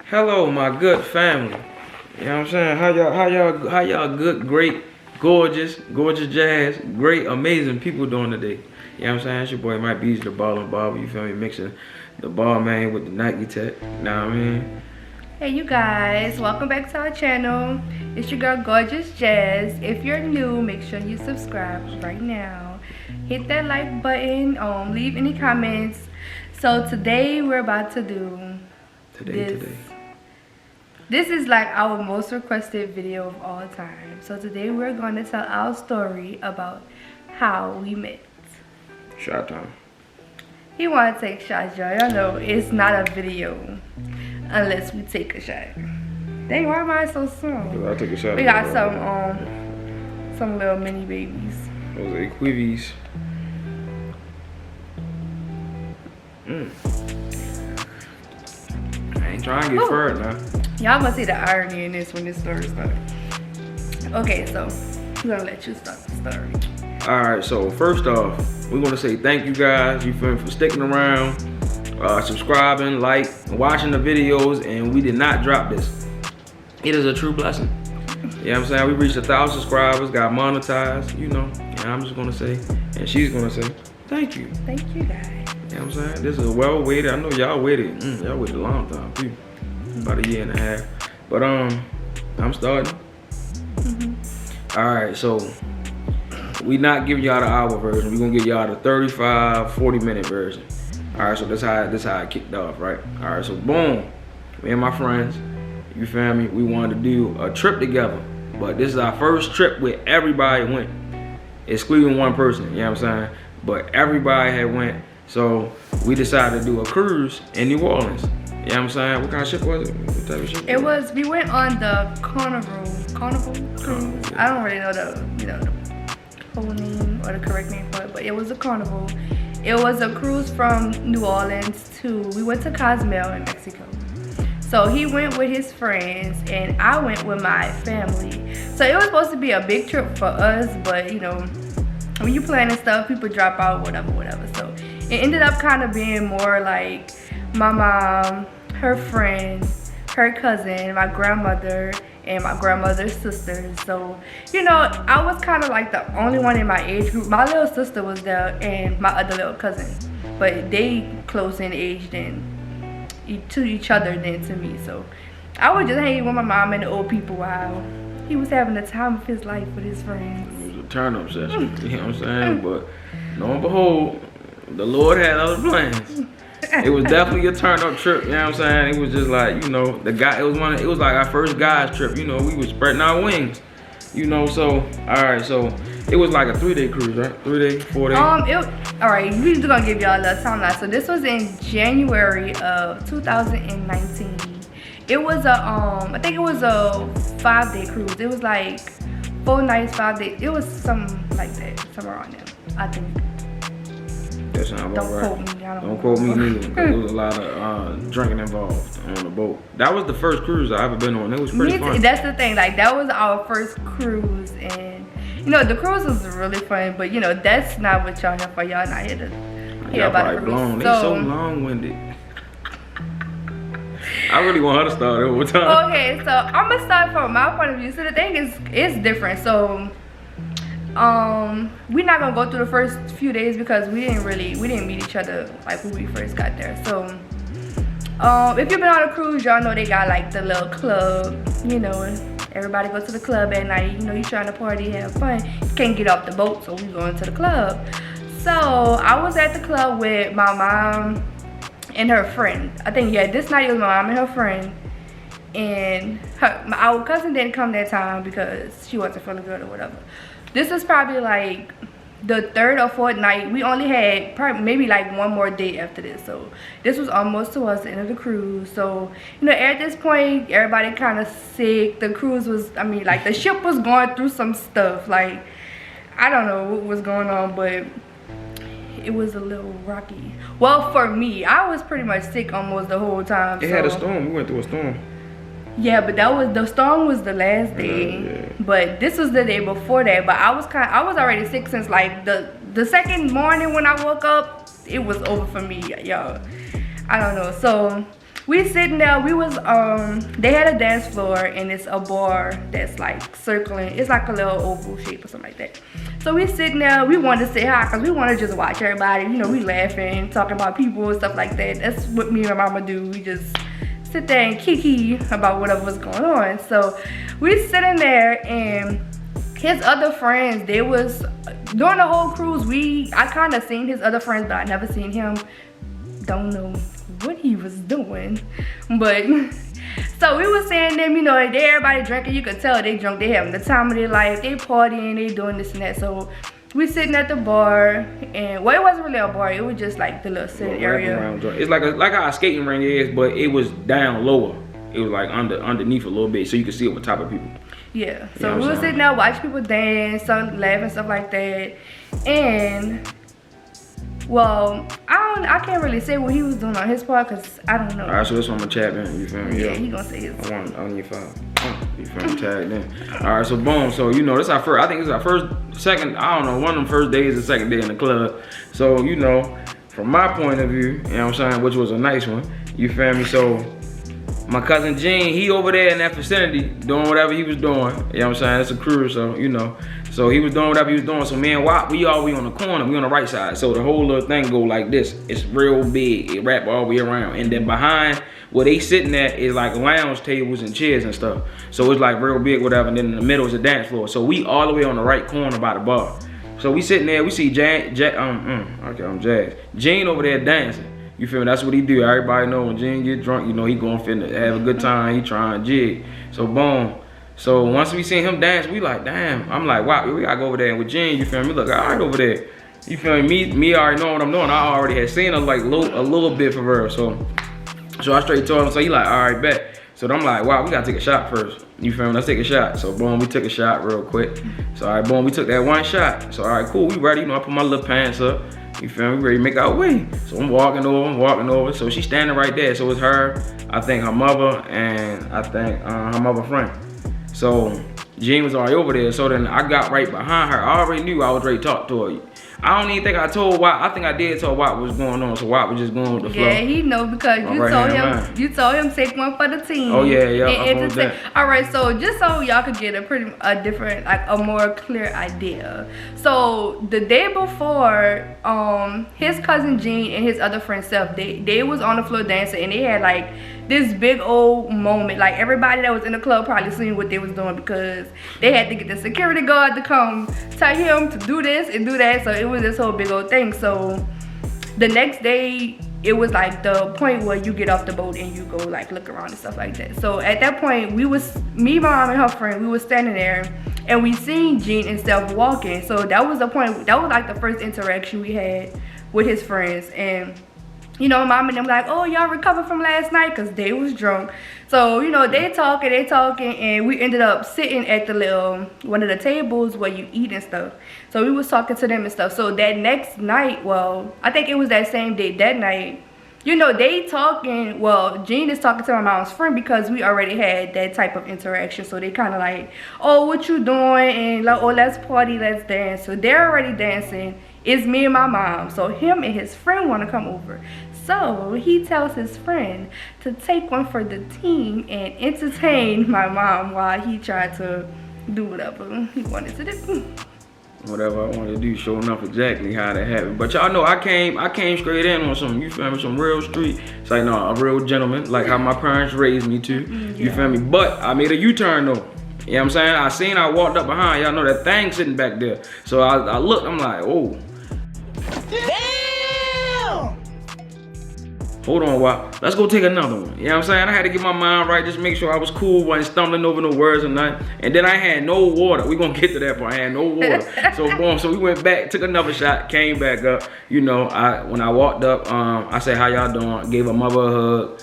Hello, my good family. You know what I'm saying? How y'all good, great, gorgeous jazz, great, amazing people doing today? You know what I'm saying? It's your boy Mike Bees, the ball and barber. You feel me? Mixing the ball man with the Nike tech. Know what I mean? Hey you guys, welcome back to our channel. It's your girl Gorgeous Jazz. If you're new, make sure you subscribe right now. Hit that like button, leave any comments. So today we're about to do This is like our most requested video of all time. So today we're going to tell our story about how we met. Shot time. He want to take shots, y'all. Y'all know it's not a video unless we take a shot. Dang, why am I so strong? I'll take a shot. We got some little mini babies. Those Equivis. I ain't trying to get furred now. Y'all must see the irony in this when this story starts. Okay, so we're gonna let you start the story. Alright, so first off, we're gonna say thank you guys, you feel me, for sticking around, subscribing, watching the videos, and we did not drop this. It is a true blessing. You know what I'm saying? We reached 1,000 subscribers, got monetized, you know, and I'm just gonna say, and she's gonna say, thank you. Thank you guys. You know what I'm saying? This is well waited. I know y'all waited. Y'all waited a long time too. About a year and a half. But I'm starting. Alright, so we not giving y'all the hour version. We're gonna give y'all the 35, 40-minute version. Alright, so this how it kicked off, right? Alright, so boom. Me and my friends, you feel me? We wanted to do a trip together. But this is our first trip where everybody went. Excluding one person, you know what I'm saying? But everybody had went. So we decided to do a cruise in New Orleans. You know what I'm saying? What kind of ship was it? What type of ship? It was, we went on the Carnival cruise. I don't really know the whole name or the correct name for it, but it was a Carnival. It was a cruise from New Orleans we went to Cozumel in Mexico. So he went with his friends and I went with my family. So it was supposed to be a big trip for us, but you know, when you planning stuff, people drop out, whatever. So it ended up kind of being more like my mom, her friend, her cousin, my grandmother, and my grandmother's sisters. So, you know, I was kind of like the only one in my age group. My little sister was there and my other little cousin. But they close in age to each other than to me. So I was just hanging with my mom and the old people while he was having the time of his life with his friends. It was a turn-up session, you know what I'm saying? But lo and behold, the Lord had other plans. It was definitely a turn-up trip, you know what I'm saying? It was just like, you know, it was like our first guys trip, you know, we was spreading our wings. You know, so alright, so it was like a 3-day cruise, right? 3-day, 4-day? Alright, we're just gonna give y'all a little timeline. So this was in January of 2019. It was I think it was a 5-day cruise. It was like 4 nights, 5 days. It was something like that, somewhere around there, I think. That sounds about right. Don't quote me. Don't quote me neither, because there was a lot of drinking involved on the boat. That was the first cruise I ever been on. It was pretty fun. That's the thing. Like, that was our first cruise, and you know, the cruise was really fun. But you know, that's not what y'all here for. Y'all not here to hear about the cruise. They so long-winded. I really want her to start over time. Okay, so I'm gonna start from my point of view. So the thing is, it's different. So we're not gonna go through the first few days because we didn't meet each other like when we first got there. So if you've been on a cruise, y'all know they got like the little club, you know, everybody go to the club at night. You know, you trying to party, have fun, you can't get off the boat, so we going to the club. So I was at the club with my mom and her friend. I think, yeah, this night it was my mom and her friend, and our cousin didn't come that time because she wasn't feeling good or whatever. This was probably like the 3rd or 4th night. We only had probably maybe like one more day after this. So this was almost towards the end of the cruise. So, you know, at this point, everybody kind of sick. The cruise was, I mean, like the ship was going through some stuff. Like, I don't know what was going on, but it was a little rocky. Well, for me, I was pretty much sick almost the whole time. It had a storm. We went through a storm. Yeah, but the storm was the last day. Yeah. But this was the day before that. But I was already sick since like the second morning when I woke up. It was over for me, y'all. I don't know. So we sitting there, we was they had a dance floor and it's a bar that's like circling. It's like a little oval shape or something like that. So we sitting there, we wanted to say hi because we want to just watch everybody, you know, we laughing, talking about people and stuff like that. That's what me and my mama do. We just sit there and kiki about whatever was going on. So we sitting there, and his other friends, they was during the whole cruise, I kind of seen his other friends, but I never seen him. Don't know what he was doing, but so we was saying them, you know, everybody drinking, you could tell they drunk, they having the time of their life, they partying, they doing this and that. So we sitting at the bar, and well, it wasn't really a bar, it was just like the little sitting area. It's like how a skating ring is, but it was down lower. It was like underneath a little bit, so you could see over top of people. Yeah, so we was sitting there watching people dance, some laughing, stuff like that. And well, I can't really say what he was doing on his part because I don't know. All right, so this one I'm gonna chat in. You feel me? Yeah, he gonna say his. I want on your file. You feel me? Tagged in. All right, so boom. So you know, this our first. I think it's our second. I don't know, one of them first days, the second day in the club. So you know, from my point of view, you know what I'm saying, which was a nice one. You feel me? So my cousin Gene, he over there in that vicinity doing whatever he was doing. You know what I'm saying? It's a cruise, so you know. So he was doing whatever he was doing. So me and Wop, we always on the corner, we on the right side. So the whole little thing go like this. It's real big. It wrap all the way around. And then behind where they sitting at is like lounge tables and chairs and stuff. So it's like real big, whatever. And then in the middle is a dance floor. So we all the way on the right corner by the bar. So we sitting there, we see Jazz. Gene over there dancing. You feel me? That's what he do. Everybody know when Gene get drunk, you know he going finna have a good time. He trying to jig. So boom. So once we seen him dance, we like, damn. I'm like, wow, we gotta go over there. And with Gene, you feel me? Look, all right over there. You feel me? Me already know what I'm doing. I already had seen her like a little bit for her. So I straight told him. So he like, all right, bet. So I'm like, wow, we gotta take a shot first. You feel me? Let's take a shot. So boom, we took a shot real quick. So all right, boom, we took that one shot. So all right, cool, we ready. You know, I put my little pants up. You feel me? We ready to make our way. So I'm walking over. So she's standing right there. So it's her, I think her mother, and I think her mother friend. So Gene was already over there. So then I got right behind her. I already knew I was ready to talk to her. I don't even think I told Wop. I think I did tell Wop what was going on. So Wop was just going with the flow. Yeah, he know because you told him take one for the team. Oh yeah. All right, so just so y'all could get a different, like a more clear idea. So the day before, his cousin Gene and his other friend Seth, they was on the floor dancing, and they had like this big old moment. Like everybody that was in the club probably seen what they was doing because they had to get the security guard to come tell him to do this and do that. So it was this whole big old thing. So the next day, it was like the point where you get off the boat and you go like look around and stuff like that. So at that point, me, mom, and her friend, we was standing there and we seen Gene and Steph walking. So that was the point. That was like the first interaction we had with his friends. And you know, mom and them like, oh, y'all recovered from last night because they was drunk. So, you know, they talking, and we ended up sitting at the one of the tables where you eat and stuff. So we was talking to them and stuff. So that next night, well, I think it was that same day, that night, you know, they talking, well, Gene is talking to my mom's friend because we already had that type of interaction. So they kind of like, oh, what you doing? And like, oh, let's party, let's dance. So they're already dancing. It's me and my mom. So him and his friend want to come over. So he tells his friend to take one for the team and entertain my mom while he tried to do whatever he wanted to do. Whatever I wanted to do, showing up exactly how that happened. But y'all know I came straight in on some, you feel me, some real street. It's like, no, a real gentleman, like how my parents raised me to. You feel me? But I made a U-turn though. You know what I'm saying? I walked up behind, y'all know that thing sitting back there. So I looked, I'm like, oh. Damn! Hold on, Wop. Let's go take another one. You know what I'm saying? I had to get my mind right, just make sure I was cool, wasn't stumbling over no words or nothing. And then I had no water. We gonna get to that part. I had no water. So boom, so we went back, took another shot, came back up. You know, when I walked up, I said, how y'all doing? Gave her mother a hug.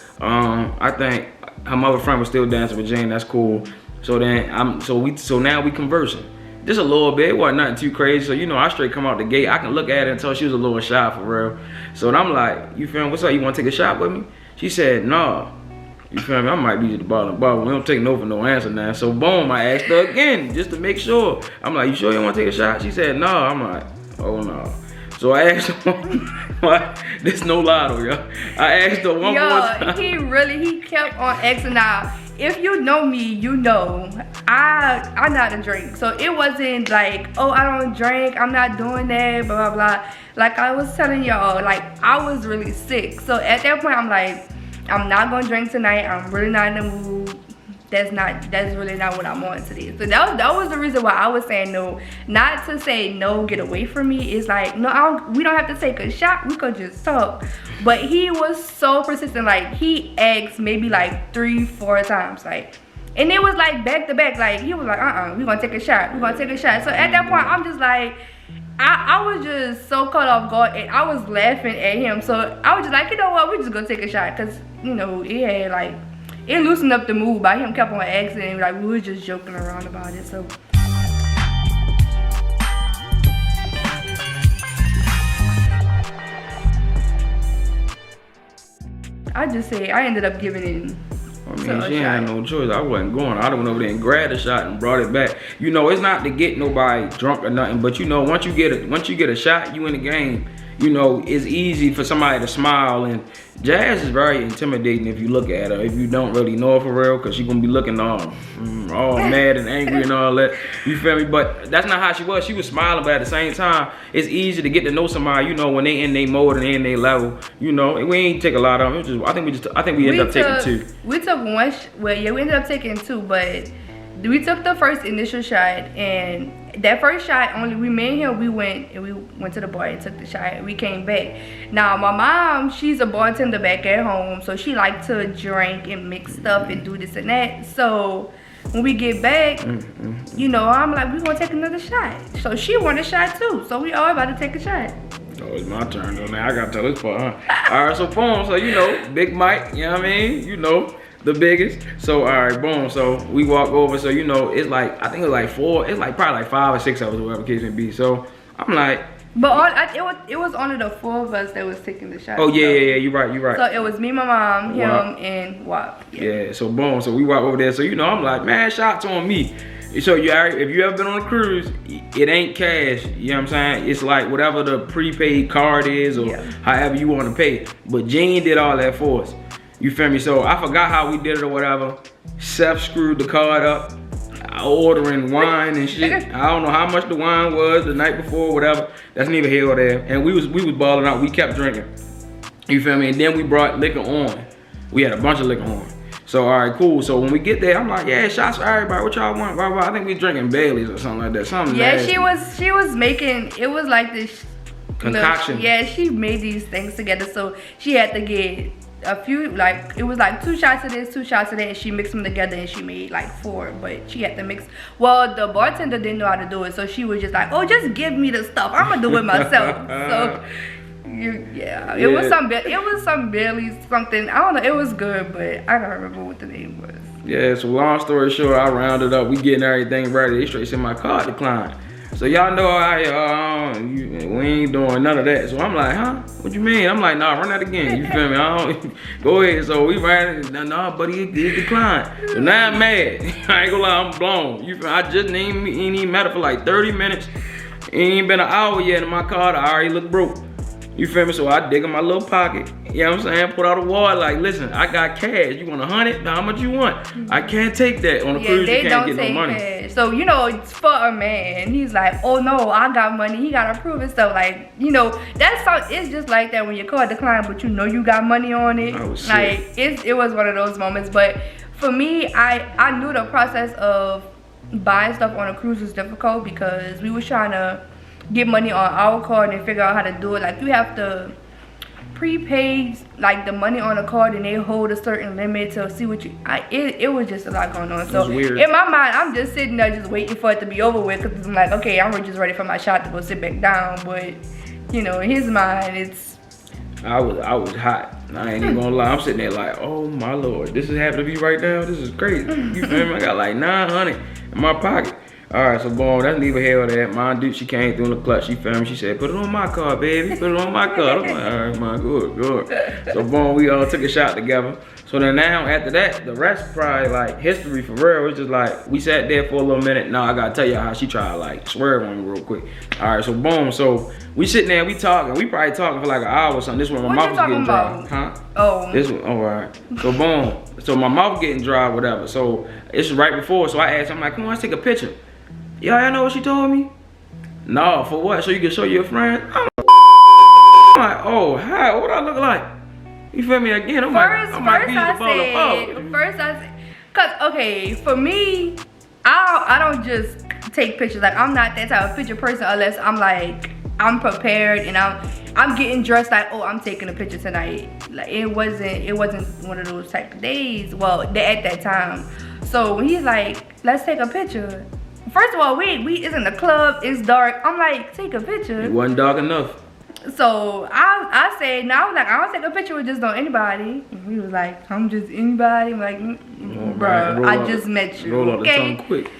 I think her mother friend was still dancing with Jane. That's cool. So then so now we conversing. Just a little bit, it wasn't nothing too crazy. So, you know, I straight come out the gate. I can look at her and tell she was a little shy for real. So then I'm like, you feel me? What's up? You want to take a shot with me? She said, nah. You feel me? I might be at the bottom. We don't take no for no answer now. So boom, I asked her again just to make sure. I'm like, you sure you want to take a shot? She said, nah. I'm like, oh no. So I asked her, this no lie though, y'all. I asked her one more time. He kept on asking out. If you know me, you know I'm not a drink. So it wasn't like, oh, I don't drink, I'm not doing that, blah, blah, blah. Like I was telling y'all, like I was really sick. So at that point, I'm like, I'm not gonna drink tonight. I'm really not in the mood. That's really not what I'm on today. So that was the reason why I was saying no. Not to say no, get away from me. It's like, no, we don't have to take a shot. We could just talk. But he was so persistent. Like he asked maybe like 3-4 times. Like, and it was like back to back. Like he was like, we're gonna take a shot. We're gonna take a shot. So at that point, I'm just like, I was just so caught off guard, and I was laughing at him. So I was just like, you know what, we just gonna take a shot, cause you know it loosened up the mood by him kept on asking, and like we were just joking around about it. So I ended up giving in. I mean, she had no choice. I wasn't going. I went over there and grabbed a shot and brought it back. You know, it's not to get nobody drunk or nothing, but you know, once you get a shot, you in the game. You know, it's easy for somebody to smile, and Jazz is very intimidating if you look at her. If you don't really know her for real, because she's gonna be looking all mad and angry and all that. You feel me? But that's not how she was. She was smiling, but at the same time, it's easy to get to know somebody. You know, when they in their mode and they in their level. You know, we ain't take a lot of them. I think we ended up taking 2. We took one. We ended up taking 2, but we took the first initial shot, and that first shot me and him, we went to the bar and took the shot. We came back. Now my mom, she's a bartender back at home, so she liked to drink and mix stuff and do this and that. So when we get back, you know, I'm like, we gonna take another shot. So she wanted a shot too. So we all about to take a shot. Oh, it's my turn though. Now I gotta tell this part, huh? All right, so boom. So you know, Big Mike. You know what I mean? You know, the biggest. So all right, boom. So we walk over. So you know, it's like, I think it was like 4. It's like probably like 5 or 6 of us, whatever the case may be. So I'm like, but it was only the 4 of us that was taking the shot. Oh yeah, you're right. So it was me, my mom, him, and Wap. Yeah. So boom. So we walk over there. So you know, I'm like, man, shots on me. So if you ever been on a cruise, it ain't cash. You know what I'm saying? It's like whatever the prepaid card is, or however you want to pay. But Gene did all that for us. You feel me? So I forgot how we did it or whatever. Seth screwed the card up, ordering wine and shit. I don't know how much the wine was the night before, whatever. That's neither here or there. And we was balling out. We kept drinking. You feel me? And then we brought liquor on. We had a bunch of liquor on. So all right, cool. So when we get there, I'm like, yeah, shots for everybody. What y'all want? Blah, blah. I think we drinking Baileys or something like that. Something. Yeah, nasty. she was making. It was like this concoction. She made these things together. So she had to get a few, like it was like 2 shots of this, 2 shots of that, and she mixed them together and she made like 4. But she had to mix. Well, the bartender didn't know how to do it, so she was just like, oh, just give me the stuff. I'm gonna do it myself. So. It was some Bailey's something. I don't know. It was good, but I don't remember what the name was. Yeah. So long story short, I rounded up. We getting everything ready. They straight sent my card decline. So y'all know we ain't doing none of that. So I'm like, huh? What you mean? I'm like, nah, run that again. You feel me? I don't. Go ahead. So we ran it. Nah, buddy, it declined. So now I'm mad. I ain't gonna lie, I'm blown. You feel? I just ain't even met her for like 30 minutes. Ain't been an hour yet, and my card I already look broke. You feel me? So I dig in my little pocket, you know what I'm saying? Put out a wall like, listen, I got cash. You want 100? How much you want? I can't take that. On a cruise, you can't get no money. Cash. So, you know, it's for a man. He's like, oh no, I got money. He gotta prove it. So like, you know, it's just like that when your card declined, but you know you got money on it. Like, it was one of those moments. But for me, I knew the process of buying stuff on a cruise was difficult because we was trying to get money on our card and figure out how to do it. Like you have to prepay like the money on a card and they hold a certain limit to see what you it was just a lot going on. So in my mind, I'm just sitting there just waiting for it to be over with because I'm like, okay, I'm just ready for my shot to go sit back down. But you know, in his mind, it's I was hot. I ain't even gonna lie. I'm sitting there like, oh my lord, this is happening to me right now. This is crazy. You feel me? I got like 900 in my pocket. Alright, so boom, that's neither here or there. My dude, she came through in the clutch. She filmed me. She said, put it on my car, baby. Put it on my car. I'm like, alright, man, good. So boom, we all took a shot together. So then now, after that, the rest probably like history for real. It's just like, we sat there for a little minute. Now I gotta tell you how she tried to like swerve on me real quick. Alright, so boom, so we sitting there, we talking. We probably talking for like an hour or something. This one, my mouth was getting dry. Huh? Oh. This one, alright. So boom, so my mouth getting dry, whatever. So it's right before, so I asked, I'm like, come on, let's take a picture. Y'all know what she told me? No, for what? So you can show your friend? I'm like, oh, hi, what I look like? You feel me again? I'm first I said, cause okay, for me, I don't just take pictures. Like I'm not that type of picture person unless I'm like prepared and I'm getting dressed like, oh, I'm taking a picture tonight. Like it wasn't one of those type of days. Well, at that time. So when he's like, let's take a picture. First of all, we is in the club, it's dark. I'm like, take a picture. It wasn't dark enough. So I said, no, I was like, I don't take a picture with just no anybody. And he was like, I'm just anybody. I'm like, bro, I just met you. Roll out okay? the tongue quick.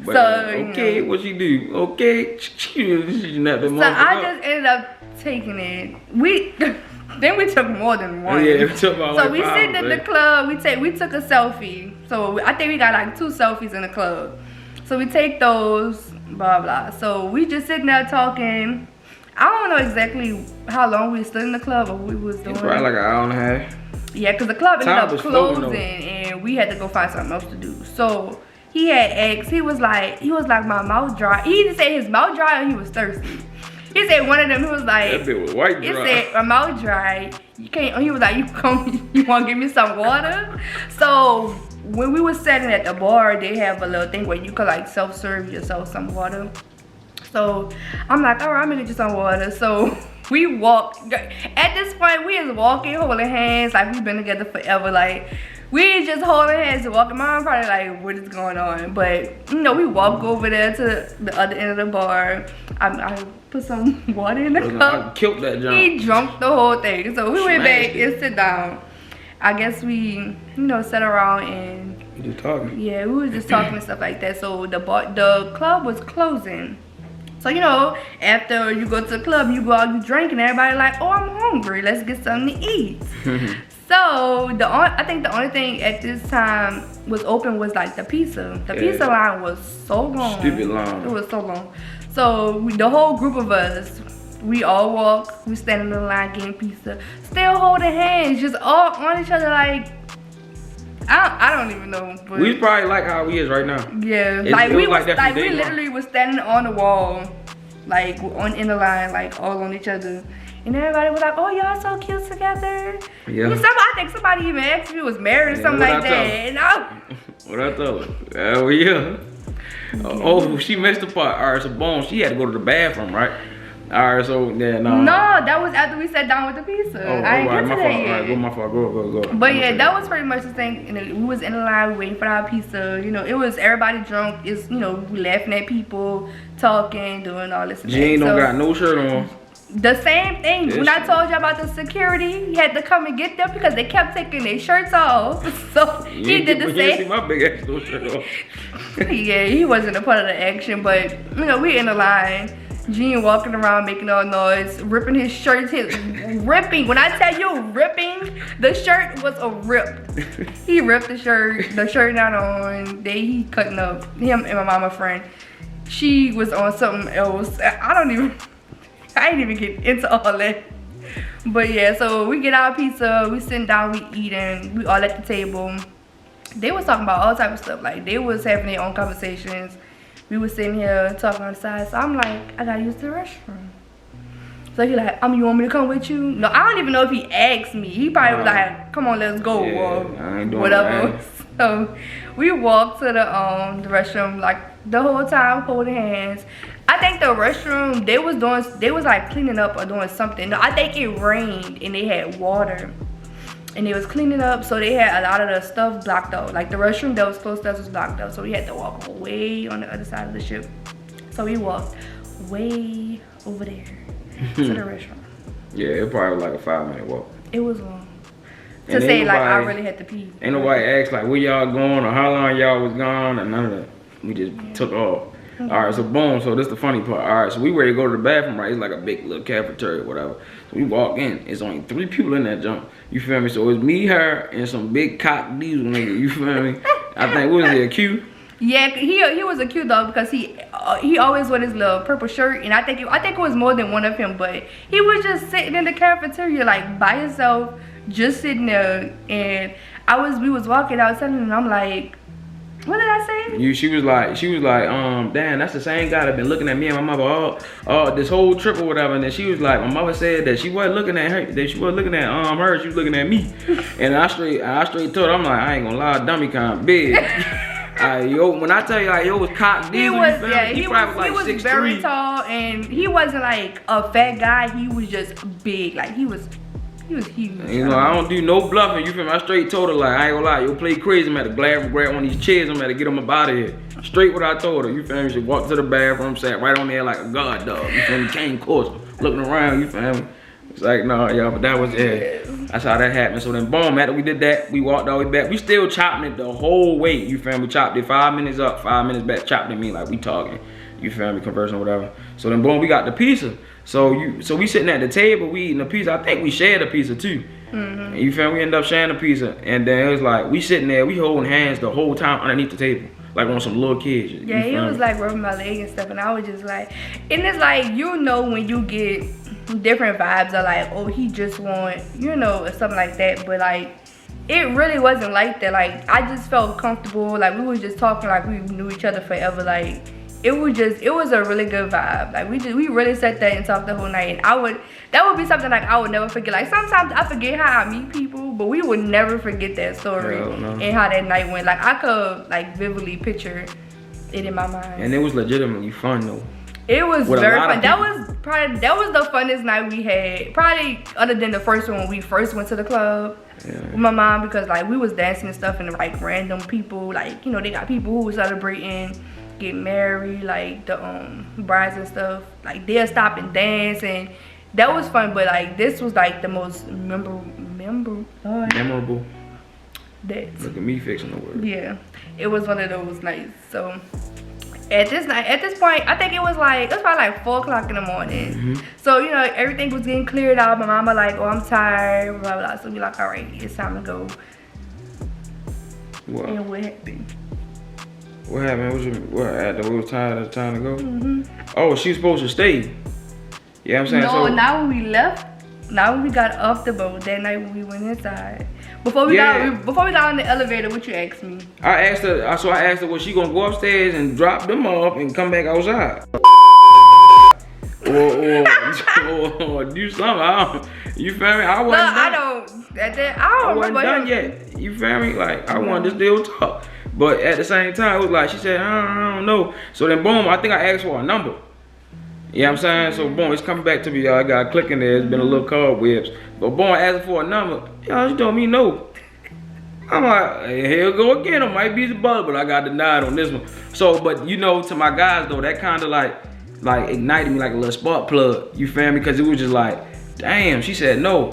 But, so okay, what she do? Okay, so I just ended up taking it. Then we took more than one. Yeah, we took about so like we sit in the club. We took a selfie. So I think we got like 2 selfies in the club. So we take those, blah blah. So we just sitting there talking. I don't know exactly how long we stood in the club or we was doing. Probably like an hour and a half. Yeah, because the club ended up closing and we had to go find something else to do. So he had asked, he was like my mouth dry. He didn't say his mouth dry or he was thirsty. He said one of them, he was like, that bitch was white dry. He said, my mouth dry. You can't, he was like, you want to give me some water? So when we was sitting at the bar, they have a little thing where you could like self-serve yourself some water. So I'm like, all right, I'm gonna get you some water. So we walked. At this point, we is walking, holding hands, like we've been together forever. Like we just holding hands and walking. Mom probably like, what is going on? But you know, we walk over there to the other end of the bar. I put some water in the cup. I killed that jump. He drunk the whole thing. So we went back and sit down. I guess we, you know, sat around and we just talking. Yeah, we were just talking and stuff like that. So the club was closing. So you know, after you go to the club, you go out, you drink, and everybody like, oh, I'm hungry. Let's get something to eat. So I think the only thing at this time was open was like the pizza. The pizza line was so long. Stupid long. It was so long. So the whole group of us, we all walk, we standing in the line getting pizza, still holding hands, just all on each other like, I don't even know. But we probably like how we is right now. Yeah, we literally was standing on the wall, like in the line, like all on each other. And everybody was like, oh, y'all so cute together. Yeah. I think somebody even asked if he was married or something like that. And what I tell her? Oh, yeah. Oh, she missed the part. All right, so boom, she had to go to the bathroom, right? All right, so yeah, no, that was after we sat down with the pizza. Oh, I ain't get to that yet. All right, go, my fault. Go. But yeah, that was pretty much the thing. You know, we was in the line waiting for our pizza. You know, it was everybody drunk. It's, you know, we laughing at people, talking, doing all this. Jane don't got no shirt on. The same thing. When I told you about the security, he had to come and get them because they kept taking their shirts off. So he did the same. You see my big ass no shirt off. Yeah, he wasn't a part of the action, but you know, we in the line. Gene walking around making all noise, ripping his shirt, ripping. When I tell you ripping, the shirt was a rip. He ripped the shirt not on. He cutting up, him and my mama friend. She was on something else. I ain't even get into all that. But yeah, so we get our pizza, we sitting down, we eating, we all at the table. They was talking about all type of stuff, like they was having their own conversations. We was sitting here talking on the side, so I'm like, I gotta use the restroom. So he like, you want me to come with you? No, I don't even know if he asked me. He probably was like, come on, let's go, or whatever. So we walked to the restroom like the whole time holding hands. I think the restroom, they was like cleaning up or doing something. No, I think it rained and they had water. And they was cleaning up, so they had a lot of the stuff blocked out. Like the restroom that was close to us was blocked out, so we had to walk way on the other side of the ship. So we walked way over there to the restroom. Yeah, it probably was like a 5-minute walk. It was long. To say like I really had to pee. Ain't nobody asked like where y'all going or how long y'all was gone or none of that. We just took off. All right, so boom. So this the funny part. All right, so we ready to go to the bathroom, right? It's like a big little cafeteria, whatever. So we walk in. It's only 3 people in that junk. You feel me? So it's me, her, and some big cock diesel nigga. You feel me? I think what was it, a Q? Yeah, he was a cute though because he always wore his little purple shirt, and I think it was more than one of him, but he was just sitting in the cafeteria like by himself, just sitting there, and we was walking. I was telling him, I'm like, what did I say? She was like, damn, that's the same guy that been looking at me and my mother all this whole trip or whatever. And then she was like, my mother said that she wasn't looking at her, that she wasn't looking at her, she was looking at me. And I straight told her, I'm like, I ain't gonna lie, dummy kind of big. Yo, when I tell you, like, yo was cock diesel, he was very tall, and he wasn't like a fat guy. He was just big, like he was huge. You know, I don't do no bluffing. You feel me? I straight told her, like, I ain't gonna lie, yo play crazy. I'm at to grab one of these chairs. I'm at to get him up out of here. Straight what I told her. You feel me? She walked to the bathroom, sat right on there like a guard dog. You feel me? Came close, looking around. You feel me? It's like, no, y'all, but that was it. That's how that happened. So then, boom, after we did that, we walked all the way back. We still chopping it the whole way. You feel me? We chopped it 5 minutes up, 5 minutes back. Chopped it me like we talking. You feel me? Conversing or whatever. So then, boom, we got the pizza. So we sitting at the table, we eating the pizza. I think we shared a pizza too. Mm-hmm. You feel me? We ended up sharing the pizza, and then it was like we sitting there, we holding hands the whole time underneath the table, like on some little kids. Yeah, he was like rubbing my leg and stuff, and I was just like, and it's like, you know, when you get different vibes are like, oh, he just want, you know, or something like that, but like it really wasn't like that. Like I just felt comfortable, like we was just talking like we knew each other forever. Like it was a really good vibe. Like we really sat there and talked the whole night, and that would be something like I would never forget. Like sometimes I forget how I meet people, but we would never forget that story and how that night went. Like I could like vividly picture it in my mind. And it was legitimately fun though. It was very fun. That was the funnest night we had. Probably other than the first one when we first went to the club with my mom, because like we was dancing and stuff, and like random people, like, you know, they got people who was celebrating, get married, like the brides and stuff. Like they'll stop and dance, and that was fun. But like this was like the most memorable. Look at me fixing the word. Yeah, it was one of those nights. So at this point, I think it was probably like 4 o'clock in the morning. Mm-hmm. So, you know, everything was getting cleared out. My mama like, oh, I'm tired, blah, blah. So we like, all right, it's time to go. What? And what happened? What happened? After we was tired, it's time to go? Mm-hmm. Oh, she was supposed to stay. Yeah, you know what I'm saying? No, now when we left, now when we got off the boat, that night when we went inside. Before we got on the elevator, what you asked me? I asked her, was she gonna go upstairs and drop them off and come back outside? or do something. You feel me? I wasn't done yet. You feel me? Like I wanted to still talk, but at the same time, it was like she said, I don't know. So then, boom, I think I asked for a number. You know what I'm saying? So boom, it's coming back to me, y'all. I got clicking there. It's been a little cobwebs. But boom, asking for a number. Y'all, she told me no. I'm like, hey, here we go again. It might be the buzz, but I got denied on this one. So, but you know, to my guys though, that kind of like ignited me like a little spark plug. You feel me? Because it was just like, damn, she said no.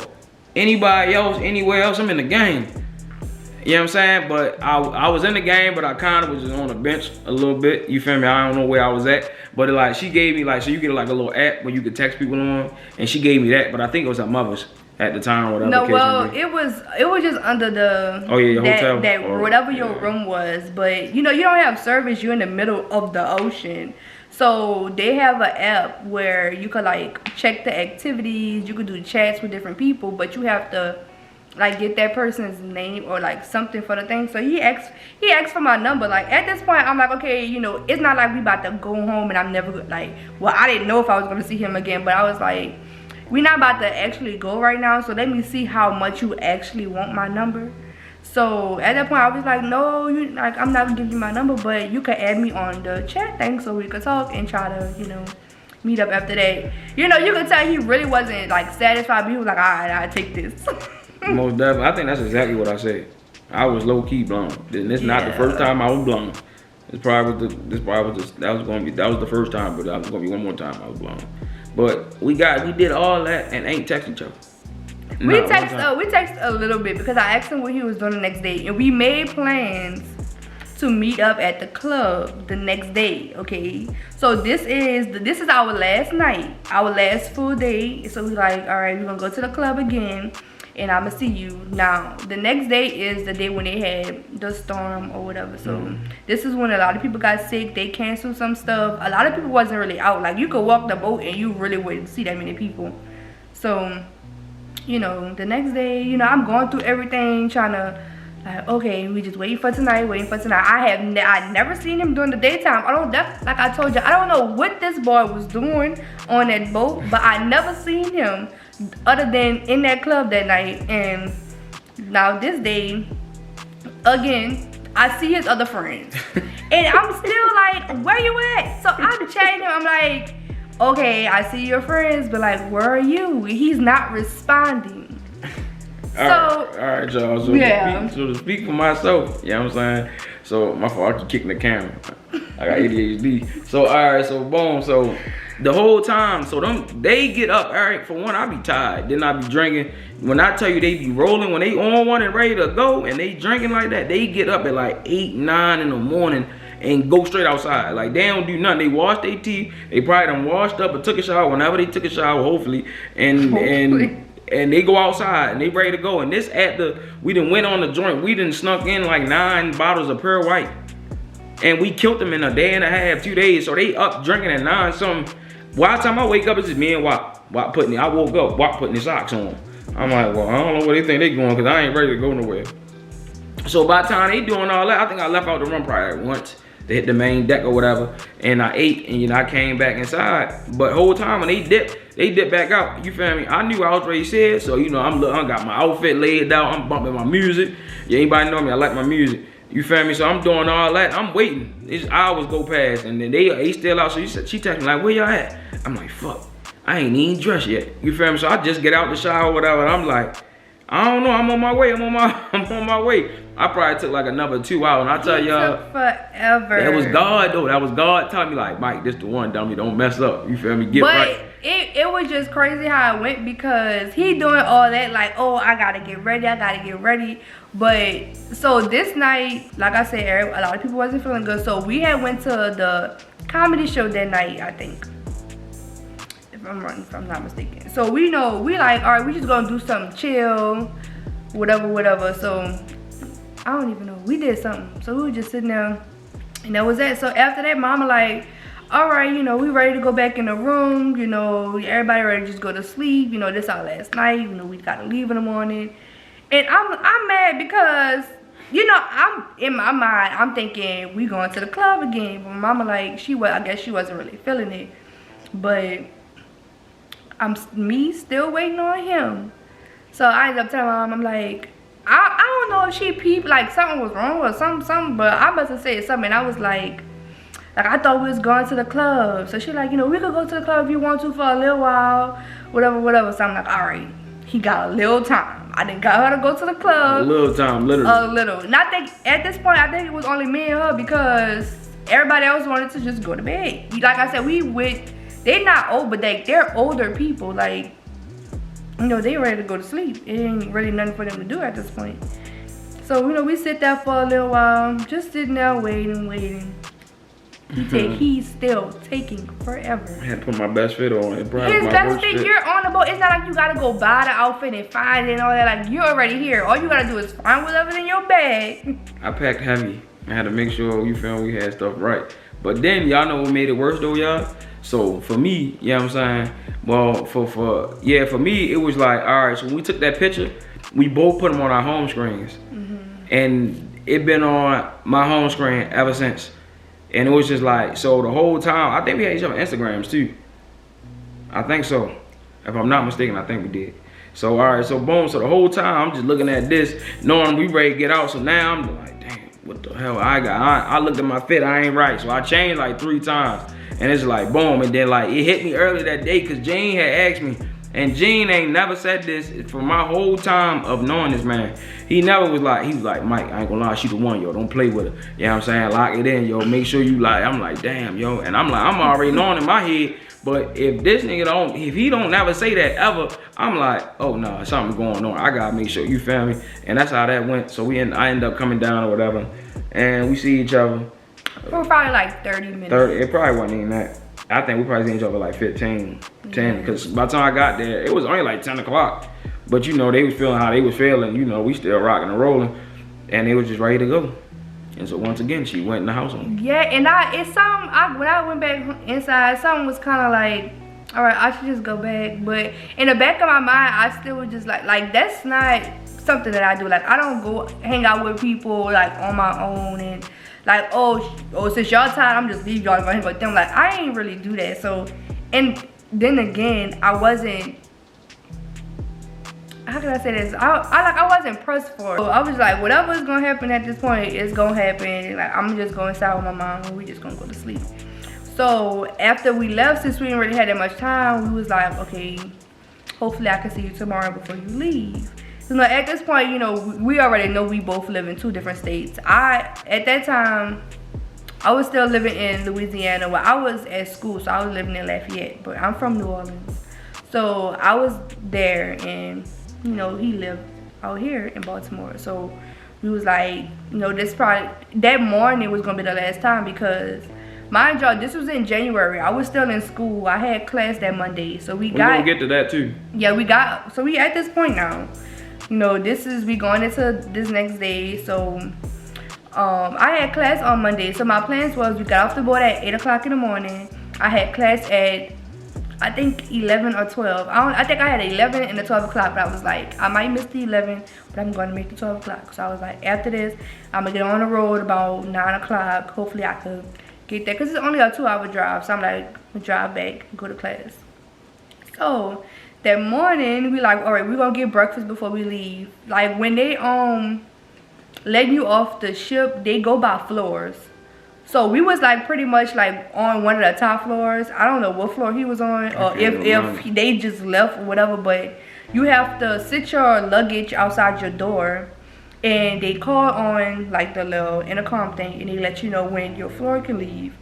Anybody else, anywhere else, I'm in the game. You know what I'm saying? But I was in the game, but I kind of was just on the bench a little bit. You feel me? I don't know where I was at. But like she gave me like, so you get like a little app where you could text people on, and she gave me that. But I think it was her mother's at the time, or whatever. No, well, it was just under the hotel, whatever your room was. But you know, you don't have service. You're in the middle of the ocean. So they have an app where you could like check the activities. You could do chats with different people, but you have to like get that person's name or like something for the thing. So he asked for my number. Like at this point, I'm like, okay, you know, it's not like we about to go home and I'm never like, well, I didn't know if I was gonna see him again, but I was like, we're not about to actually go right now, so let me see how much you actually want my number. So at that point, I was like, no, I'm not gonna give you my number, but you can add me on the chat thing so we could talk and try to, you know, meet up after that. You know, you could tell he really wasn't like satisfied, but he was like, all right, I'll take this. Most definitely. I think that's exactly what I said. I was low key blown. And it's not the first time I was blown. That was the first time, but that was gonna be one more time I was blown. But we did all that and ain't texting each other. We text a little bit because I asked him what he was doing the next day, and we made plans to meet up at the club the next day, okay? So this is our last night, our last full day. So we like, all right, we're gonna go to the club again, and I'm gonna see you. Now, the next day is the day when they had the storm or whatever. So this is when a lot of people got sick. They canceled some stuff. A lot of people wasn't really out. Like, you could walk the boat and you really wouldn't see that many people. So, you know, the next day, you know, I'm going through everything, trying to, like, okay, we just waiting for tonight. I never seen him during the daytime. Like I told you, I don't know what this boy was doing on that boat, but I never seen him other than in that club that night. And now this day, again, I see his other friends. And I'm still like, where you at? So I'm chatting him, I'm like, okay, I see your friends, but like, where are you? He's not responding. All right, y'all. So, yeah. To speak for myself, you know what I'm saying? So, my fault, I keep kicking the camera. I got ADHD. So, all right, so boom. So, the whole time, so they get up. All right, for one, I be tired. Then I be drinking. When I tell you they be rolling, when they on one and ready to go, and they drinking like that, they get up at like 8, 9 in the morning and go straight outside. Like, they don't do nothing. They wash their teeth. They probably done washed up or took a shower whenever they took a shower, hopefully. And they go outside and they ready to go. And this we done went on the joint. We done snuck in like 9 bottles of Pure White. And we killed them in a day and a half, 2 days. So they up drinking at 9 something. By the time I wake up, it's just me and Wap. I woke up, Wap putting his socks on. I'm like, well, I don't know where they think they going, because I ain't ready to go nowhere. So by the time they doing all that, I think I left out the room probably once. They hit the main deck or whatever, and I ate, and you know, I came back inside. But whole time when they dipped back out. You feel me? I knew I was ready said, so you know, I got my outfit laid out. I'm bumping my music. Yeah, anybody know me? I like my music. You feel me? So I'm doing all that. I'm waiting. These hours go past, and then they still out. So she texted me like, "Where y'all at?" I'm like, "Fuck, I ain't even dressed yet." You feel me? So I just get out the shower or whatever. And I'm like, I don't know. I'm on my way. I'm on my way. I probably took like another 2 hours. And I tell y'all, forever. That was God though. That was God telling me like, Mike, this the one, dummy. Don't mess up. You feel me? Get right. It was just crazy how it went, because he doing all that like, oh, I gotta get ready. But so this night, like I said, a lot of people wasn't feeling good. So we had went to the comedy show that night, I think. If I'm not mistaken. So we like, all right, we just gonna do something chill, whatever. So I don't even know. We did something. So we were just sitting there, and that was that. So after that, mama like, all right, you know, we ready to go back in the room. You know, everybody ready to just go to sleep. You know, this our last night. You know, we gotta leave in the morning. And I'm mad because, you know, I'm in my mind, I'm thinking we going to the club again. But mama like, I guess she wasn't really feeling it. But me still waiting on him. So I ended up telling mom, I'm like, I don't know if she peeped, like something was wrong or something, but I must have said something. And I was like, I thought we was going to the club. So she like, you know, we could go to the club if you want to for a little while, whatever. So I'm like, all right, he got a little time. I didn't got her to go to the club. A little time, literally. A little. And I think at this point, I think it was only me and her, because everybody else wanted to just go to bed. Like I said, they not old, but they're older people. Like, you know, they ready to go to sleep. It ain't really nothing for them to do at this point. So, you know, we sit there for a little while, just sitting there waiting. He's still taking forever. I had to put my best fit on. His best fit, you're on the boat. It's not like you gotta go buy the outfit and find it and all that. Like, you're already here. All you gotta do is find whatever's in your bag. I packed heavy. I had to make sure, you feel me, we had stuff right. But then, y'all know what made it worse though, y'all? So for me, you know what I'm saying? Well, for me, it was like, all right, so when we took that picture, we both put them on our home screens. And it been on my home screen ever since. And it was just like, so the whole time, I think we had each other Instagrams too. I think so. If I'm not mistaken, I think we did. So, all right, so boom. So the whole time, I'm just looking at this, knowing we ready to get out. So now I'm like, damn, what the hell I got? I looked at my fit, I ain't right. So I changed like 3 times. And it's like, boom. And then like, it hit me early that day, because Gene had asked me. And Gene ain't never said this for my whole time of knowing this man. He never was like, he was like, Mike, I ain't gonna lie, she the one, yo. Don't play with her. You know what I'm saying? Lock it in, yo. Make sure you like. I'm like, damn, yo. And I'm like, I'm already knowing in my head. But if this nigga if he don't never say that ever, I'm like, oh no, something going on. I gotta make sure, you feel me? And that's how that went. So I ended up coming down or whatever. and we see each other. It was probably like 30 minutes. 30, it probably wasn't even that. I think we probably seen each other like 15, 10, because by the time I got there, it was only like 10 o'clock. But you know, they was feeling how they was feeling, you know, we still rocking and rolling, and they was just ready to go. And so once again, she went in the house on me. Yeah, and when I went back inside, something was kind of like, all right, I should just go back. But in the back of my mind, I still was just like that's not something that I do. Like, I don't go hang out with people like on my own and like, oh, since y'all tired, I'm just leave y'all and go hang with them. Like, I ain't really do that. So, and then again, I wasn't, how can I say this? I wasn't pressed for it. So I was like, whatever's gonna happen at this point is gonna happen. Like, I'm just going inside with my mom and we just gonna go to sleep. So after we left, since we didn't really have that much time, we was like, okay, hopefully I can see you tomorrow before you leave. So now at this point, you know, we already know we both live in 2 different states. At that time, I was still living in Louisiana. Well, I was at school, so I was living in Lafayette, but I'm from New Orleans. So I was there, and you know, he lived out here in Baltimore. So we was like, you know, that morning was gonna be the last time, because mind y'all, this was in January. I was still in school. I had class that Monday, so we're gonna get to that too. Yeah, we at this point now. You know, we going into this next day. So I had class on Monday. So my plans was, we got off the boat at 8 o'clock in the morning. I had class at, I think 11 or 12. I think I had 11 and the 12 o'clock, but I was like, I might miss the 11, but I'm going to make the 12 o'clock. So I was like, after this, I'm going to get on the road about 9 o'clock. Hopefully I could get there, because it's only a 2-hour drive. So I'm like, I'll drive back and go to class. So that morning, we like, all right, we're going to get breakfast before we leave. Like, when they let you off the ship, they go by floors. So we was like pretty much like on one of the top floors. I don't know what floor he was on, or if they just left or whatever, but you have to sit your luggage outside your door, and they call on like the little intercom thing, and they let you know when your floor can leave.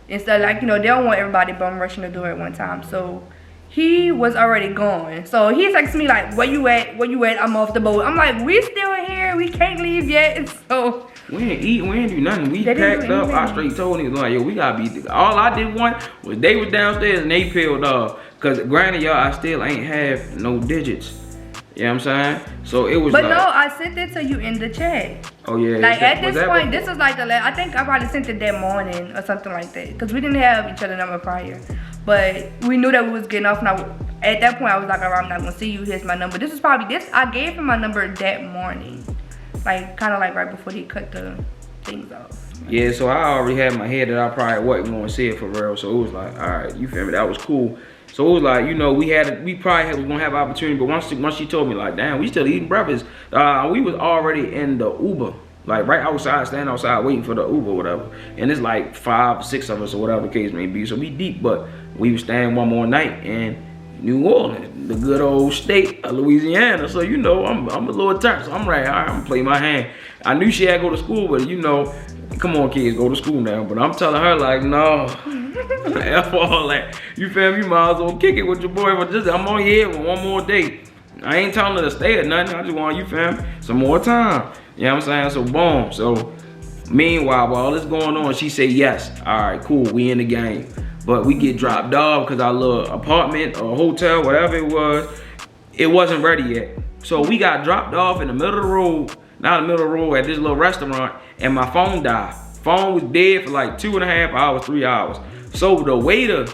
Instead, like, you know, they don't want everybody bum rushing the door at one time. So he was already gone. So he texted me like, where you at? Where you at? I'm off the boat. I'm like, we still here. We can't leave yet. So we ain't eat. We ain't do nothing. We packed up. I straight told him, like, yo, we gotta be. All I did was they was downstairs and they peeled off. Cause granted, y'all, I still ain't have no digits. You know what I'm saying? So it was. But like, no, I sent it to you in the chat. Oh yeah. Like at this point, this is like I think I probably sent it that morning or something like that. Cause we didn't have each other number prior. But we knew that we was getting off, and at that point I was like, all right, I'm not gonna see you, here's my number. This was probably I gave him my number that morning, like kind of like right before he cut the things off. Yeah, so I already had in my head that I probably wasn't gonna see it for real. So it was like, all right, you feel me? That was cool. So it was like, you know, we probably was gonna have opportunity, but once she told me like, damn, we still eating breakfast. We was already in the Uber. Like right outside, standing outside waiting for the Uber or whatever. And it's like 5, 6 of us or whatever the case may be. So we deep, but we was staying one more night in New Orleans, the good old state of Louisiana. So, you know, I'm a little turned. So I'm like, all right, I'm gonna play my hand. I knew she had to go to school, but you know, come on kids, go to school now. But I'm telling her like, no, F all that. You feel me? You might as well kick it with your boy. But just, I'm on here for one more day. I ain't telling her to stay or nothing. I just want, you feel me, some more time. You know what I'm saying? So boom. So meanwhile, while all this going on, she say yes. All right, cool, we in the game. But we get dropped off because our little apartment or hotel, whatever it wasn't ready yet. So we got dropped off in the middle of the road, not in the middle of the road, at this little restaurant, and my phone died. Phone was dead for like 2.5 hours, 3 hours. So the waiter,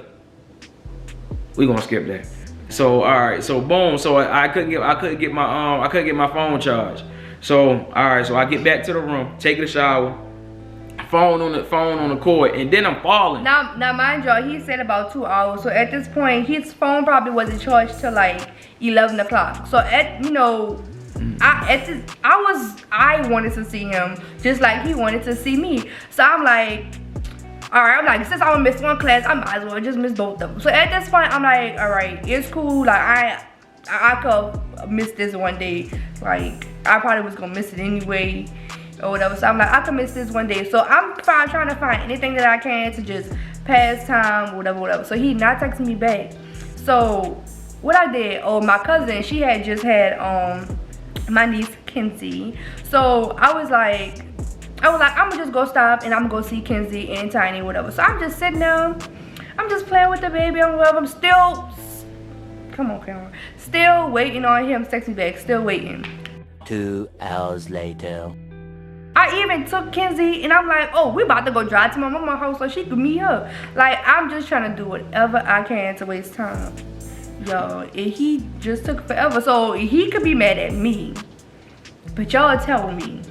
we gonna skip that. So all right, so boom. So I couldn't get my phone charged. So all right, so I get back to the room, take a shower, phone on the cord, and then I'm falling. Now mind y'all, he said about 2 hours. So at this point, his phone probably wasn't charged till like 11 o'clock. So I wanted to see him just like he wanted to see me. So I'm like, all right, I'm like, since I'm gonna miss one class, I might as well just miss both of them. So at this point, I'm like, all right, it's cool. Like I could miss this one day. Like I probably was gonna miss it anyway or whatever. So I'm like, I can miss this one day. So I'm trying to find anything that I can to just pass time, whatever. So he not texting me back. So what I did, my cousin, she had just had my niece Kinsey. So I was like, I was like, I'm gonna just go stop and I'm gonna go see Kenzie and Tiny, whatever. So I'm just sitting there, I'm just playing with the baby. I'm still, come on, camera. Still waiting on him to text me back. Still waiting. 2 hours later. I even took Kenzie and I'm like, oh, we about to go drive to my mama's house so she could meet her. Like, I'm just trying to do whatever I can to waste time. Yo, and he just took forever. So he could be mad at me. But y'all tell me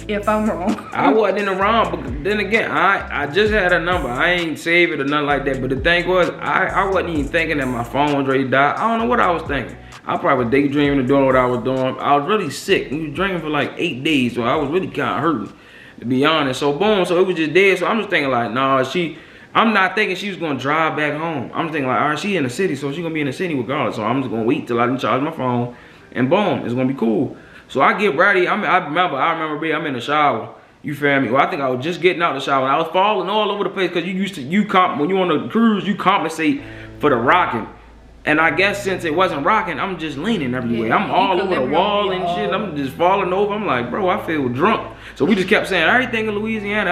if I'm wrong. I wasn't in the wrong, but then again, I just had a number. I ain't save it or nothing like that. But the thing was, I wasn't even thinking that my phone was ready to die. I don't know what I was thinking. I probably was daydreaming and doing what I was doing. I was really sick. We was drinking for like 8 days, so I was really kind of hurting, to be honest. So boom, so it was just dead. So I'm just thinking like, nah, I'm not thinking she was gonna drive back home. I'm thinking like, all right, she in the city, so she gonna be in the city regardless. So I'm just gonna wait till I can charge my phone, and boom, it's gonna be cool. So I get ready. I remember, I'm in the shower. You feel me? Well, I think I was just getting out the shower. And I was falling all over the place because when you on a cruise, you compensate for the rocking. And I guess since it wasn't rocking, I'm just leaning everywhere. Yeah, I'm all over the wall and shit. I'm just falling over. I'm like, bro, I feel drunk. So we just kept saying everything in Louisiana,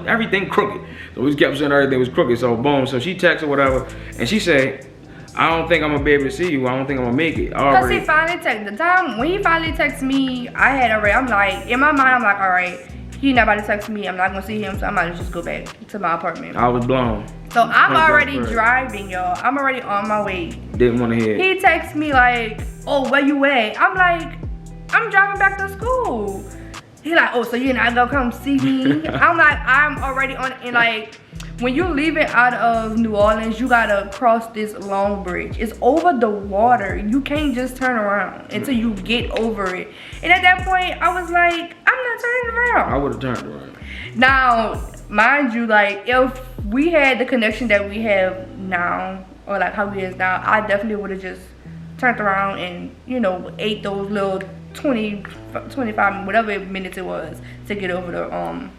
everything crooked. So we just kept saying everything was crooked. So boom, so she texted or whatever, and she said, I don't think I'm gonna be able to see you. I don't think I'm gonna make it. Cause he finally texted. The time when he finally texted me, I had already. I'm like, in my mind, I'm like, all right, he not about to text me. I'm not gonna see him, so I might just go back to my apartment. I was blown. So I'm already driving, y'all. I'm already on my way. Didn't want to hear it. He texts me like, oh, where you at? I'm like, I'm driving back to school. He like, oh, so you're not gonna come see me? I'm like, I'm already on, and like, when you're leaving out of New Orleans, you gotta cross this long bridge. It's over the water. You can't just turn around until you get over it. And at that point, I was like, I'm not turning around. I would have turned around. Now, mind you, like, if we had the connection that we have now, or like how we is now, I definitely would have just turned around and, you know, ate those little 20, 25, whatever minutes it was to get over the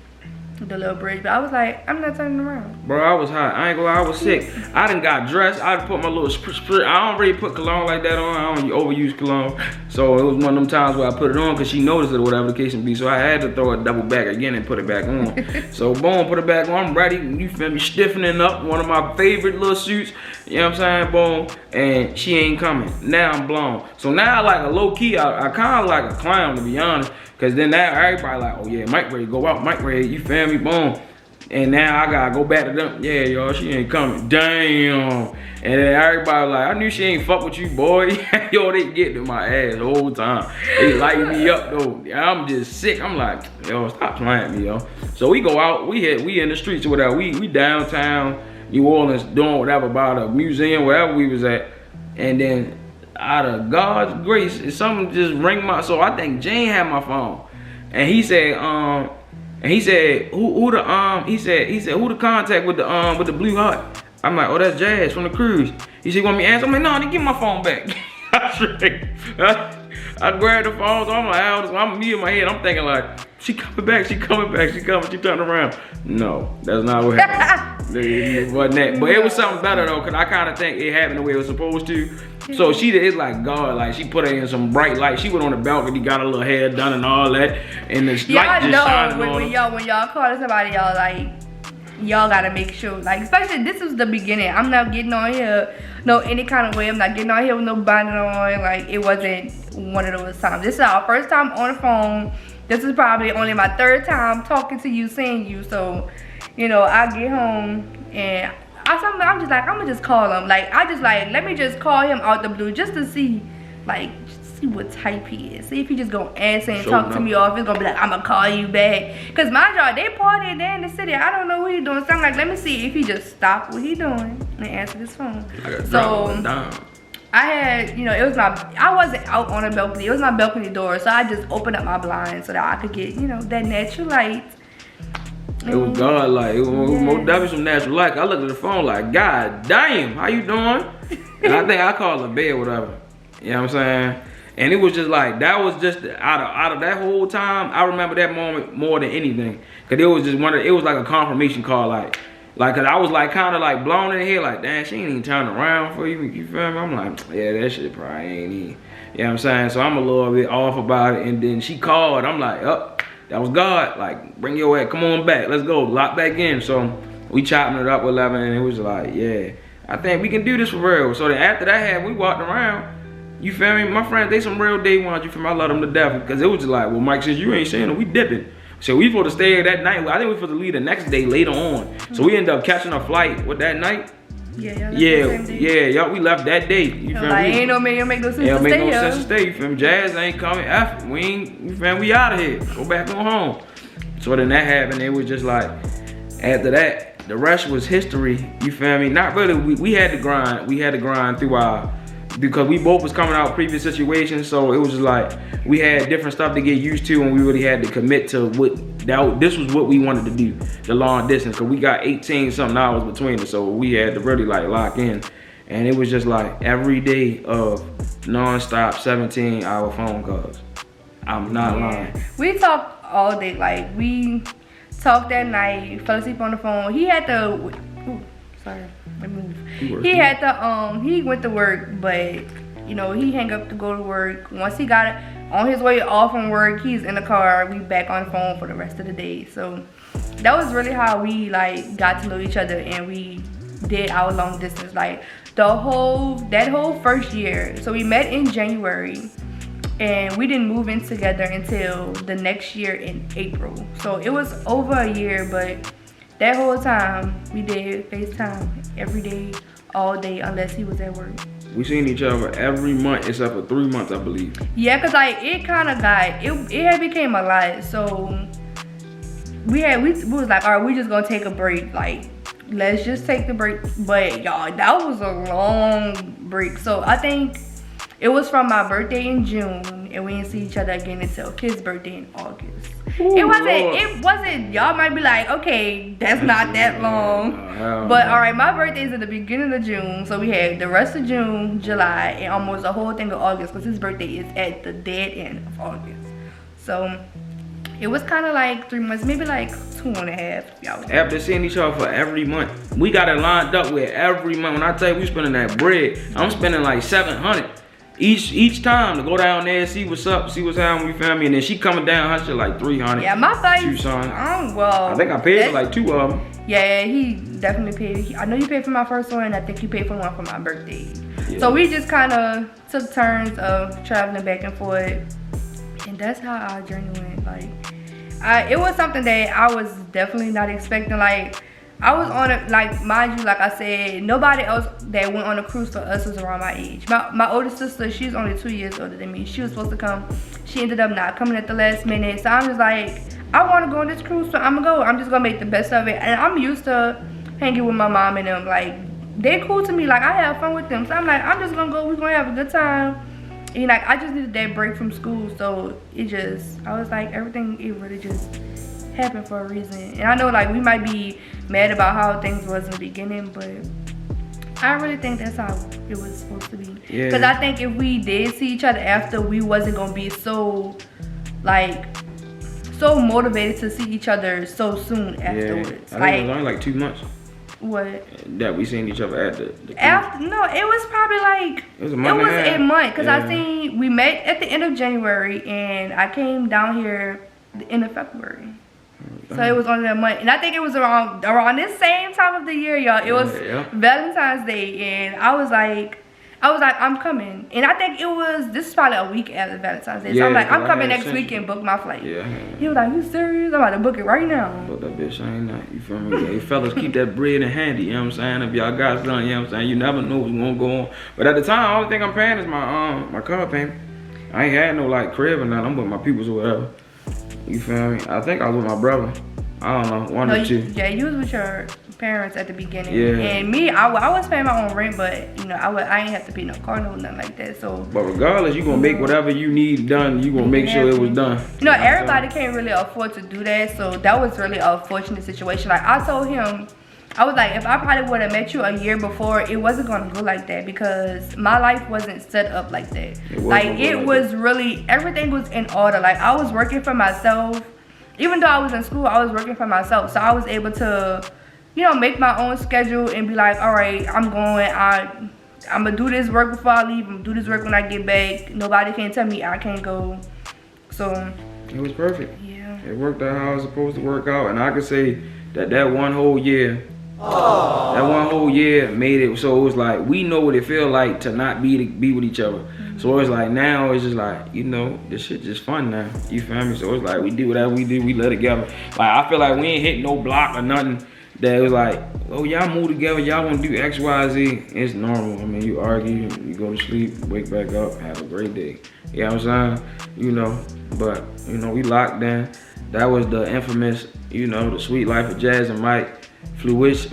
little bridge. But I was like, I'm not turning around. Bro, I was hot. I ain't gonna lie, I was sick. I done got dressed. I done put my little spray. I don't really put cologne like that on. I don't overuse cologne. So it was one of them times where I put it on because she noticed it or whatever the case may be. So I had to throw it double back again and put it back on. So boom, put it back on. I'm ready. You feel me? Stiffening up. One of my favorite little suits. You know what I'm saying? Boom. And she ain't coming. Now I'm blown. So now like a low key, I kind of like a clown, to be honest. Cause then now everybody like, oh yeah, Mike ready to go out, Mike ready, you feel me, boom. And now I gotta go back to them, yeah, y'all, she ain't coming, damn. And then everybody like, I knew she ain't fuck with you, boy. Yo, they getting in my ass the whole time. They lighting me up though. I'm just sick, I'm like, yo, stop playing me, yo. So we go out, we in the streets or whatever, we downtown New Orleans doing whatever, about a museum, wherever we was at. And then out of God's grace, something just ring my, so I think Jane had my phone. And he said, who the contact with the blue heart? I'm like, oh, that's Jazz from the cruise. He said, want me to answer? I'm like, no, they give my phone back. I grabbed the phone, so I'm like, I'm me in my head, I'm thinking like, she coming back, she coming, she turning around. No, that's not what happened. It wasn't that. But it was something better though, cause I kind of think it happened the way it was supposed to. So she is like God, like she put her in some bright light. She went on the balcony, got her little hair done and all that, and the light just shining on her. When y'all call somebody, y'all like, y'all gotta make sure, like, especially this is the beginning. I'm not getting on here any kind of way. I'm not getting on here with no bonnet on. Like, it wasn't one of those times. This is our first time on the phone. This is probably only my third time talking to you, seeing you. So, you know, I get home and I'm just like, I'm gonna just call him. Like, let me just call him out the blue just to see, like, see what type he is. See if he just gonna answer and talk to me, or if it's gonna be like, I'm gonna call you back. Cause mind y'all, they partying there in the city. I don't know what he doing. So I'm like, let me see if he just stopped what he doing and answer his phone. So I had, you know, I wasn't out on a balcony. It was my balcony door. So I just opened up my blinds so that I could get, you know, that natural light. It was God like, it was most definitely some natural light. I looked at the phone like, God damn, how you doing? And I think I called her bed, whatever. You know what I'm saying? And it was just like, that was just out of that whole time, I remember that moment more than anything. Cause it was just it was like a confirmation call, like cause I was like kind of like blown in the head, like, damn, she ain't even turning around for you. You feel me? I'm like, yeah, that shit probably ain't even. You know what I'm saying? So I'm a little bit off about it. And then she called, I'm like, oh. that was God. Like, bring your ass, come on back, let's go, lock back in. So we chopping it up with 11, and it was like, yeah, I think we can do this for real. So then after that happened, we walked around. You feel me? My friends, they some real day ones. You feel me? I love them to death because it was just like, well, Mike, since you ain't saying it, we dipping. So we supposed to stay that night. I think we supposed to leave the next day later on. So we ended up catching a flight with that night. Yeah, We left that day. You feel me? Like, ain't no make no sense to stay It make no here. sense to stay. You feel me? Jazz ain't coming. F, we ain't. You feel me? We out of here. Go back on home. So then that happened. It was just like, after that, the rest was history. You feel me? Not really. We had to grind. We had to grind through our, because we both was coming out previous situations. So it was just like we had different stuff to get used to, and we really had to commit to this was what we wanted to do, the long distance, because we got 18 something hours between us. So we had to really like lock in, and it was just like every day of non-stop 17-hour phone calls. I'm not lying. We talked all day. Like, we talked that night, fell asleep on the phone. He had to, ooh, sorry, let me move. He had to, he went to work, but, you know, he hang up to go to work. Once he got it, on his way off from work, he's in the car. We back on the phone for the rest of the day. So that was really how we, like, got to know each other, and we did our long distance. Like, that whole first year. So we met in January, and we didn't move in together until the next year in April. So it was over a year, but that whole time we did FaceTime every day, all day, unless he was at work. We seen each other every month except for 3 months, I believe. Yeah, cause like it kind of got it had became a lot. So we was like, all right, we just gonna take a break. Like, let's just take the break. But y'all, that was a long break. So I think it was from my birthday in June, and we didn't see each other again until his birthday in August. Ooh, it wasn't, y'all might be like, okay, that's not that long. But all right, my birthday is at the beginning of June, so we had the rest of June, July, and almost the whole thing of August, because his birthday is at the dead end of August. So it was kind of like 3 months, maybe like 2.5. Y'all. After seeing each other for every month, we got it lined up with every month. When I tell you we spending that bread, I'm spending like $700 each time to go down there, see what's up, see what's happening. You feel me? And then she coming down, her shit like $300. Yeah, my face. Well, I think I paid for like 2 of them. Yeah, he definitely paid. I know you paid for my first one, and I think you paid for one for my birthday. Yeah. So we just kind of took turns of traveling back and forth, and that's how our journey went. Like, it was something that I was definitely not expecting. Like, I was on it, like, mind you, like I said, nobody else that went on a cruise for us was around my age. My older sister, she's only 2 years older than me. She was supposed to come. She ended up not coming at the last minute. So I'm just like, I want to go on this cruise, so I'm going to go. I'm just going to make the best of it. And I'm used to hanging with my mom and them. Like, they cool to me. Like, I have fun with them. So I'm like, I'm just going to go. We're going to have a good time. And, like, I just needed that break from school. So I was like, everything, it really just happened for a reason. And I know, like, we might be mad about how things was in the beginning, but I really think that's how it was supposed to be. Yeah. Because I think if we did see each other after, we wasn't gonna be so, like, so motivated to see each other so soon afterwards. Yeah, I think it was only like 2 months. What? That we seen each other after. No, it was probably like, it was a month. Because we met at the end of January, and I came down here the end of February. So it was only that month, and I think it was around this same time of the year, y'all. It was Valentine's Day, and I was like, I'm coming. And I think this is probably a week after Valentine's Day. So I'm like, I'm coming next week and book my flight. Yeah. He was like, you serious? I'm about to book it right now. But that bitch ain't that. You feel me? Hey, fellas, keep that bread in handy. You know what I'm saying? If y'all got something, you know what I'm saying? You never know what's gonna go on. But at the time, the only thing I'm paying is my car payment. I ain't had no like crib or nothing. I'm with my peoples or whatever. You feel me? I think I was with my brother. I don't know, one or two. Yeah, you was with your parents at the beginning. Yeah. And me, I was paying my own rent, but you know, I ain't have to pay no car note, nothing like that. So. But regardless, you gonna make whatever you need done. You gonna make sure it was done. You know, everybody can't really afford to do that, so that was really a fortunate situation. Like, I told him, I was like, if I probably would have met you a year before, it wasn't gonna go like that, because my life wasn't set up like that. It was really, everything was in order. Like, I was working for myself. Even though I was in school, I was working for myself. So I was able to, you know, make my own schedule and be like, all right, I'm gonna do this work before I leave. I'm gonna do this work when I get back. Nobody can tell me I can't go. So it was perfect. Yeah. It worked out how it's supposed to work out, and I could say that one whole year. Aww. That one whole year made it so it was like we know what it feel like to not be with each other. So it's like now it's just like, you know, this shit just fun now. You feel me? So it's like we do whatever we do, we live together. Like I feel like we ain't hit no block or nothing that it was like, oh y'all move together, y'all wanna do X, Y, Z. It's normal. I mean, you argue, you go to sleep, wake back up, have a great day. You know what I'm saying? You know, but you know, we locked in. That was the infamous, you know, the sweet life of Jazz and Mike. Fluishes,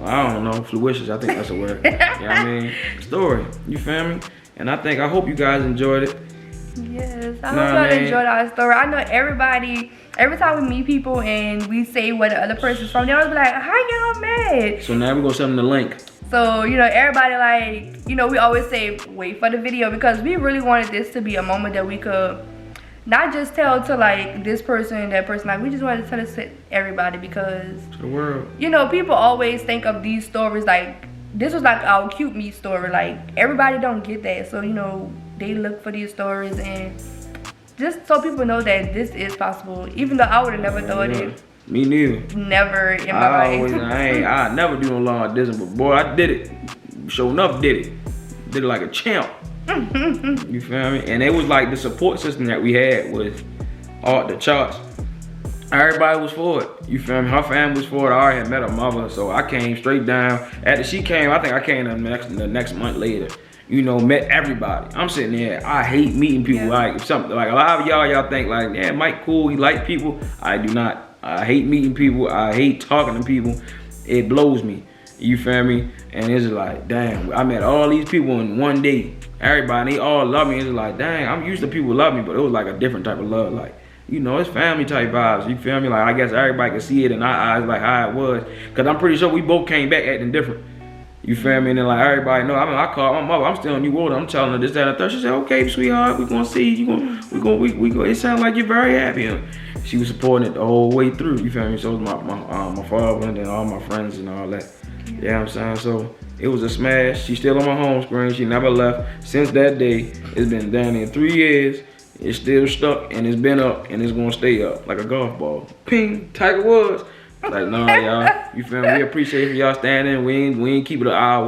I don't know, fluishes, I think that's a word. You know what I mean? Story, you feel me? And I hope you guys enjoyed it. Yes, I hope y'all enjoyed our story. I know everybody, every time we meet people and we say where the other person's from, they always be like, how y'all met? So now we're gonna send them the link. So, you know, everybody like, you know, we always say, wait for the video because we really wanted this to be a moment that we could not just tell to like this person and that person, like we just wanted to tell this to everybody because to the world. You know, people always think of these stories like this was like our cute meet story. Like everybody don't get that. So, you know, they look for these stories and just so people know that this is possible. Even though I would have never thought it. Me neither. Never in my life. I never do no long distance, but boy, I did it. Sure enough, did it. Did it like a champ. You feel me? And it was like the support system that we had was off the charts. Everybody was for it. You feel me? Her family was for it. I already had met her mother, so I came straight down. After she came, I think I came the next month later. You know, met everybody. I'm sitting there. I hate meeting people. Like something like a lot of y'all think like, yeah, Mike cool. He like people. I do not. I hate meeting people. I hate talking to people. It blows me. You feel me? And it's like, damn, I met all these people in one day. Everybody, they all love me. It's like, dang, I'm used to people love me, but it was like a different type of love. Like, you know, it's family type vibes. You feel me? Like, I guess everybody could see it in our eyes, like how it was. Cause I'm pretty sure we both came back acting different. You feel me? And then like everybody know. I mean, I called my mother. I'm still in New Orleans. I'm telling her this, that, and the third. She said, "Okay, sweetheart, we gonna see. We gonna. It sounds like you're very happy." And she was supporting it the whole way through. You feel me? So was my father and then all my friends and all that. You know what I'm saying? So it was a smash. She's still on my home screen. She never left since that day. It's been down in 3 years. It's still stuck and it's been up and it's gonna stay up like a golf ball. Ping, Tiger Woods. Like, no, y'all. You feel me? We appreciate y'all standing. We ain't keep it an hour.